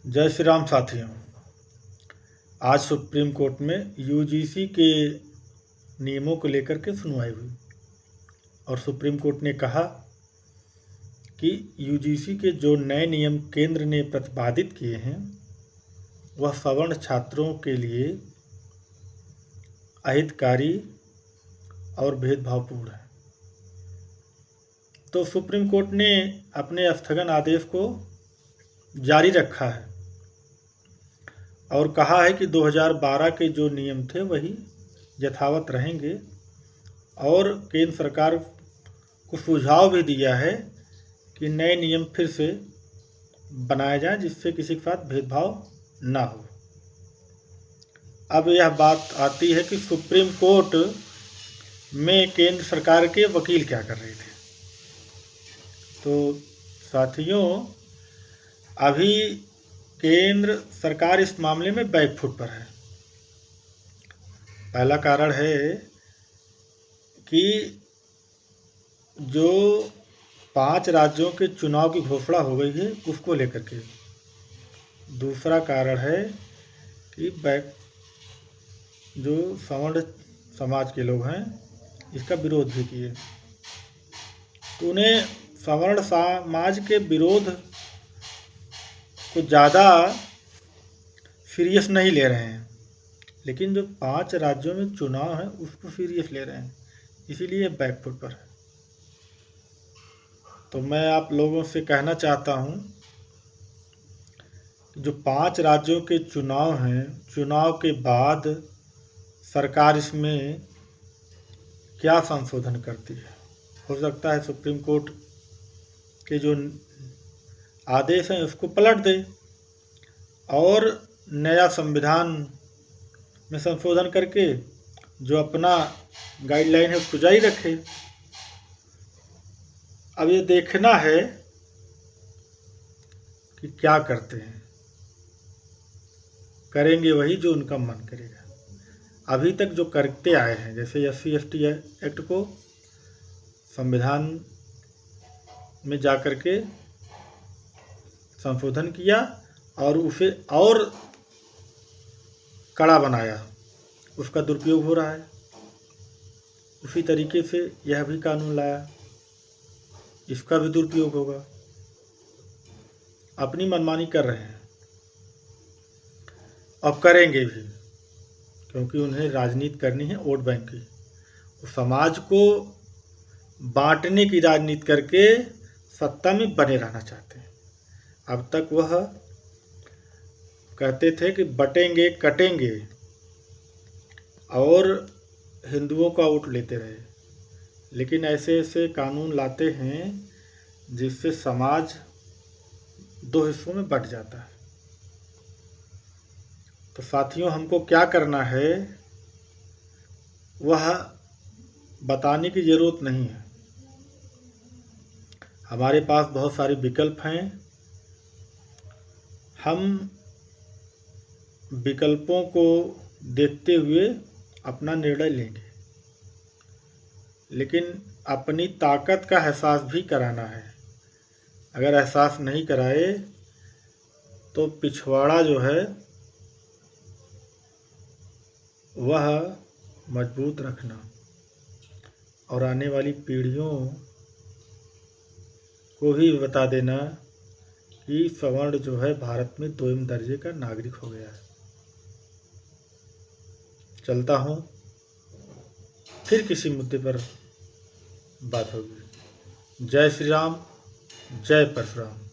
जय श्री राम साथियों। आज सुप्रीम कोर्ट में यूजीसी के नियमों को लेकर के सुनवाई हुई और सुप्रीम कोर्ट ने कहा कि यूजीसी के जो नए नियम केंद्र ने प्रतिपादित किए हैं वह सवर्ण छात्रों के लिए अहितकारी और भेदभावपूर्ण है। तो सुप्रीम कोर्ट ने अपने स्थगन आदेश को जारी रखा है और कहा है कि 2012 के जो नियम थे वही यथावत रहेंगे और केंद्र सरकार को सुझाव भी दिया है कि नए नियम फिर से बनाए जाएं जिससे किसी के साथ भेदभाव ना हो। अब यह बात आती है कि सुप्रीम कोर्ट में केंद्र सरकार के वकील क्या कर रहे थे। तो साथियों, अभी केंद्र सरकार इस मामले में बैकफुट पर है। पहला कारण है कि जो 5 राज्यों के चुनाव की घोषणा हो गई है उसको लेकर के। दूसरा कारण है कि जो सवर्ण समाज के लोग हैं इसका विरोध भी किए, तो उन्हें सवर्ण समाज के विरोध को ज़्यादा सीरियस नहीं ले रहे हैं, लेकिन जो 5 राज्यों में चुनाव है उसको सीरियस ले रहे हैं, इसीलिए बैकफुट पर है। तो मैं आप लोगों से कहना चाहता हूं कि जो 5 राज्यों के चुनाव हैं, चुनाव के बाद सरकार इसमें क्या संशोधन करती है। हो सकता है सुप्रीम कोर्ट के जो आदेश हैं उसको पलट दे और नया संविधान में संशोधन करके जो अपना गाइडलाइन है उसको जारी रखे। अब ये देखना है कि क्या करते हैं। करेंगे वही जो उनका मन करेगा। अभी तक जो करते आए हैं, जैसे SC/ST एक्ट को संविधान में जाकर के संशोधन किया और उसे और कड़ा बनाया, उसका दुरुपयोग हो रहा है। उसी तरीके से यह भी कानून लाया, इसका भी दुरुपयोग होगा। अपनी मनमानी कर रहे हैं और करेंगे भी, क्योंकि उन्हें राजनीति करनी है वोट बैंक की। वो समाज को बांटने की राजनीति करके सत्ता में बने रहना चाहते हैं। अब तक वह कहते थे कि बटेंगे कटेंगे और हिंदुओं का वोट लेते रहे, लेकिन ऐसे ऐसे कानून लाते हैं जिससे समाज 2 हिस्सों में बंट जाता है। तो साथियों, हमको क्या करना है वह बताने की ज़रूरत नहीं है। हमारे पास बहुत सारे विकल्प हैं, हम विकल्पों को देखते हुए अपना निर्णय लेंगे, लेकिन अपनी ताकत का एहसास भी कराना है। अगर एहसास नहीं कराए तो पिछवाड़ा जो है वह मजबूत रखना और आने वाली पीढ़ियों को भी बता देना कि सवर्ण जो है भारत में 2वीं दर्जे का नागरिक हो गया है। चलता हूँ, फिर किसी मुद्दे पर बात होगी। जय श्री राम, जय परशुराम।